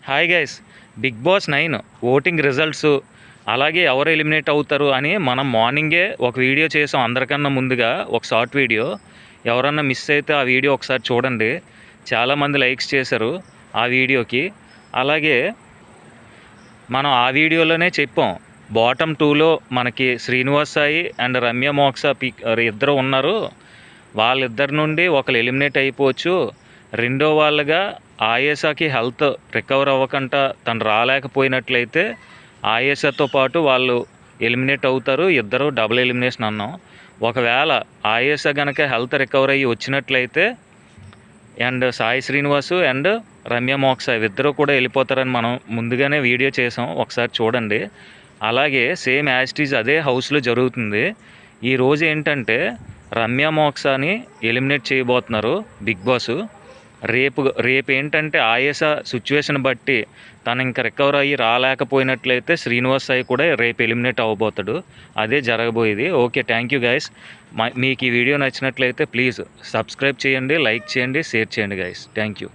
Hi guys, Bigg Boss 9 voting results అలాగే ఎవరు eliminate అవుతారు అని మనం మార్నింగే ఒక వీడియో చేసాం. అందరికన్నా ముందుగా ఒక షార్ట్ వీడియో. ఎవరన్నా మిస్ అయితే ఆ వీడియో ఒకసారి చూడండి. చాలామంది లైక్స్ చేశారు ఆ వీడియోకి. అలాగే మనం ఆ వీడియోలోనే చెప్పాం, బాటమ్ 2లో మనకి శ్రీనివాస్ సాయి అండ్ రమ్య మోక్ష ఇద్దరు ఉన్నారు. వాళ్ళిద్దరి నుండి ఒకరు ఎలిమినేట్ అయిపోవచ్చు. రెండో వాళ్ళగా ఆయేషాకి హెల్త్ రికవర్ అవ్వకుండా తను రాలేకపోయినట్లయితే ఆయేషాతో పాటు వాళ్ళు ఎలిమినేట్ అవుతారు. ఇద్దరు డబుల్ ఎలిమినేషన్ అన్నాం. ఒకవేళ ఆయేషా కనుక హెల్త్ రికవర్ అయ్యి వచ్చినట్లయితే అండ్ సాయి శ్రీనివాసు అండ్ రమ్య మోక్ష ఇద్దరు కూడా వెళ్ళిపోతారని మనం ముందుగానే వీడియో చేసాం. ఒకసారి చూడండి. అలాగే సేమ్ యాజ్ అదే హౌస్లో జరుగుతుంది. ఈరోజు ఏంటంటే రమ్య మోక్షని ఎలిమినేట్ చేయబోతున్నారు బిగ్ బాస్. రేపు ఏంటంటే ఆయేషా సిచ్యువేషన్ బట్టి తను ఇంకా రికవర్ అయ్యి రాలేకపోయినట్లయితే శ్రీనివాస్ సాయి కూడా రేపు ఎలిమినేట్ అవ్వబోతాడు. అదే జరగబోయేది. Okay, thank you guys. మీకు ఈ వీడియో నచ్చినట్లయితే ప్లీజ్ సబ్స్క్రైబ్ చేయండి, లైక్ చేయండి, షేర్ చేయండి గైస్. Thank you.